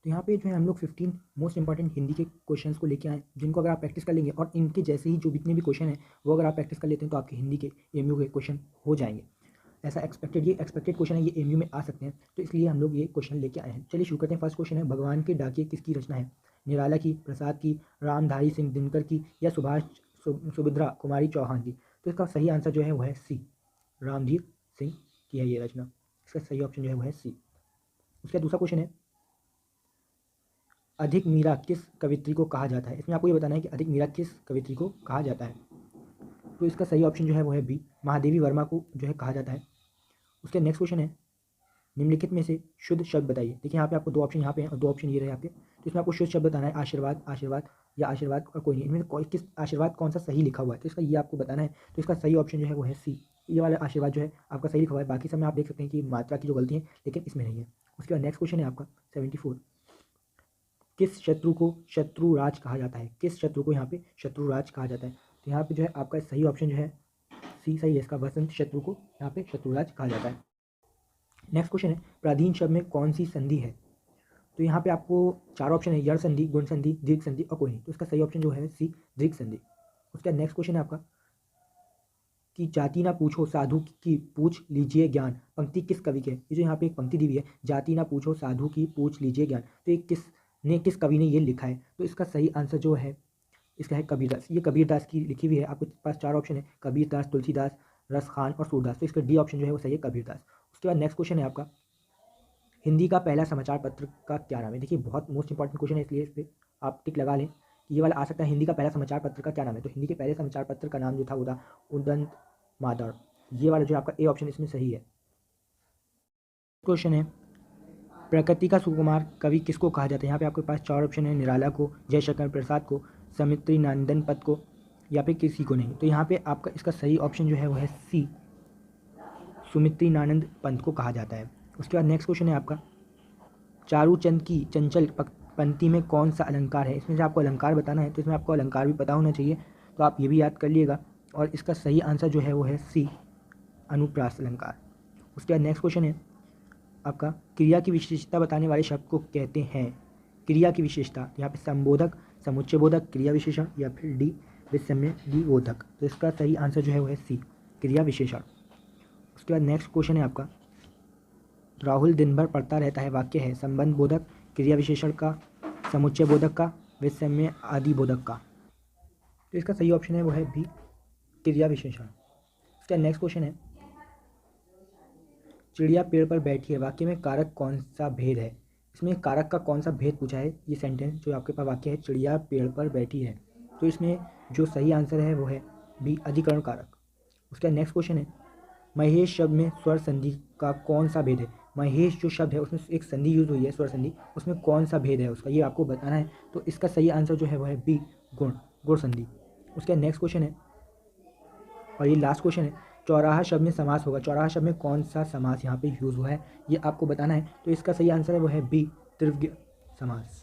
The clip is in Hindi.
तो यहाँ पे जो है हम लोग 15 मोस्ट इंपॉर्टेंट हिंदी के क्वेश्चंस को लेके आए, जिनको अगर आप प्रैक्टिस कर लेंगे और इनके जैसे ही जो जितने भी क्वेश्चन हैं वो अगर आप प्रैक्टिस कर लेते हैं तो आपके हिंदी के एमयू के क्वेश्चन हो जाएंगे। ऐसा ये एक्सपेक्टेड क्वेश्चन है, ये एमयू में आ सकते हैं, तो इसलिए हम लोग ये क्वेश्चन लेके आए हैं। चलिए शुरू करते हैं। फर्स्ट क्वेश्चन है, भगवान के डाकिये किसकी रचना है? निराला की, प्रसाद की, रामधारी सिंह दिनकर की, या सुभद्रा कुमारी चौहान की? तो इसका सही आंसर जो है वो है सी, रामधीर सिंह की है ये रचना। इसका सही ऑप्शन जो है वो है सी। उसका दूसरा क्वेश्चन है, अधिक मीरा किस कवित्री को कहा जाता है? इसमें आपको ये बताना है कि अधिक मीरा किस कवित्री को कहा जाता है। तो इसका सही ऑप्शन जो है वो है बी, महादेवी वर्मा को जो है कहा जाता है। उसके नेक्स्ट क्वेश्चन है, निम्नलिखित में से शुद्ध शब्द बताइए। देखिए यहाँ पे आपको दो ऑप्शन यहाँ पे हैं और दो ऑप्शन ये रहे आपके, तो इसमें आपको शुद्ध शब्द बताना है, आशीर्वाद, आशीर्वाद या आशीर्वाद और कोई नहीं। इनमें किस आशीर्वाद कौन सा सही लिखा हुआ है, तो इसका ये आपको बताना है। तो इसका सही ऑप्शन जो है वो है सी, ये वाला आशीर्वाद जो है आपका सही लिखा हुआ है। बाकी सब में आप देख सकते हैं कि मात्रा की जो गलती है, लेकिन इसमें नहीं है। उसके बाद नेक्स्ट क्वेश्चन है आपका 74, किस शत्रु को शत्रुराज कहा जाता है? किस शत्रु को यहाँ पे शत्रुराज कहा जाता है? तो यहाँ पे जो है आपका सही ऑप्शन जो है सी सही है, इसका वसंत शत्रु को यहाँ पे शत्रुराज कहा जाता है। नेक्स्ट क्वेश्चन है, प्राधीन शब्द में कौन सी संधि है? तो यहाँ पे आपको चार ऑप्शन है, यड़ संधि, गुण संधि, दीर्घ संधि और कोई नहीं। तो इसका सही ऑप्शन जो है सी, दीर्घ संधि। उसका नेक्स्ट क्वेश्चन है आपका कि जाति ना पूछो साधु की पूछ लीजिए ज्ञान, पंक्ति किस कवि के? ये जो यहाँ पे एक पंक्ति दी हुई है, जाति ना पूछो साधु की पूछ लीजिए ज्ञान, तो ये किस कवि ने ये लिखा है? तो इसका सही आंसर जो है इसका है कबीरदास। ये कबीरदास की लिखी हुई है। आपके पास चार ऑप्शन है, कबीरदास, तुलसीदास, रसखान और सूरदास। तो इसका डी ऑप्शन जो है वो सही है, कबीरदास। उसके बाद नेक्स्ट क्वेश्चन है आपका, हिंदी का पहला समाचार पत्र का क्या नाम है? देखिए बहुत मोस्ट इंपॉर्टेंट क्वेश्चन है, इसलिए इस पर आप टिक लगा लें कि ये वाला आ सकता है, हिंदी का पहला समाचार पत्र का क्या नाम है? तो हिंदी के पहले समाचार पत्र का नाम जो था वो था उदंत मादर। ये वाला जो आपका ए ऑप्शन इसमें सही है। क्वेश्चन है, प्रकृति का सुकुमार कवि किसको कहा जाता है? यहाँ पे आपके पास चार ऑप्शन है, निराला को, जयशंकर प्रसाद को, समित्री नंदन पत को, या फिर किसी को नहीं। तो यहाँ पे आपका इसका सही ऑप्शन जो है वो है सी, सुमित्री नानंद पंत को कहा जाता है। उसके बाद नेक्स्ट क्वेश्चन है आपका, चारूचंद की चंचल पंक्ति में कौन सा अलंकार है? इसमें से आपको अलंकार बताना है, तो इसमें आपको अलंकार भी पता होना चाहिए, तो आप ये भी याद कर लिएगा। और इसका सही आंसर जो है वो है सी, अनुप्रास अलंकार। उसके बाद नेक्स्ट क्वेश्चन है आपका, क्रिया की विशेषता बताने वाले शब्द को कहते हैं? क्रिया की विशेषता, यहाँ पे संबोधक, समुच्चय बोधक, क्रिया विशेषण या फिर डी विषम्य बोधक। तो इसका सही आंसर जो है वो है सी, क्रिया विशेषण। उसके बाद नेक्स्ट क्वेश्चन है आपका, राहुल दिन भर पढ़ता रहता है वाक्य है संबंध बोधक, क्रिया विशेषण का, समुच्चय बोधक का, विषम्य आदि बोधक का? तो इसका सही ऑप्शन है वो है बी, क्रिया विशेषण। उसका नेक्स्ट क्वेश्चन है, चिड़िया पेड़ पर बैठी है वाक्य में कारक कौन सा भेद है? इसमें कारक का कौन सा भेद पूछा है? ये सेंटेंस जो आपके पास वाक्य है, चिड़िया पेड़ पर बैठी है, तो इसमें जो सही आंसर है वो है बी, अधिकरण कारक। उसका नेक्स्ट क्वेश्चन है, महेश शब्द में स्वर संधि का कौन सा भेद है? महेश जो शब्द है उसमें एक संधि यूज हुई है, स्वर संधि, उसमें कौन सा भेद है उसका, ये आपको बताना है। तो इसका सही आंसर जो है वो है बी, गुण संधि। उसका नेक्स्ट क्वेश्चन है और ये लास्ट क्वेश्चन है, चौराहा शब्द में समास होगा, चौराहा शब्द में कौन सा समास यहाँ पे यूज हुआ है, ये आपको बताना है। तो इसका सही आंसर है वो है बी, त्रिविध समास।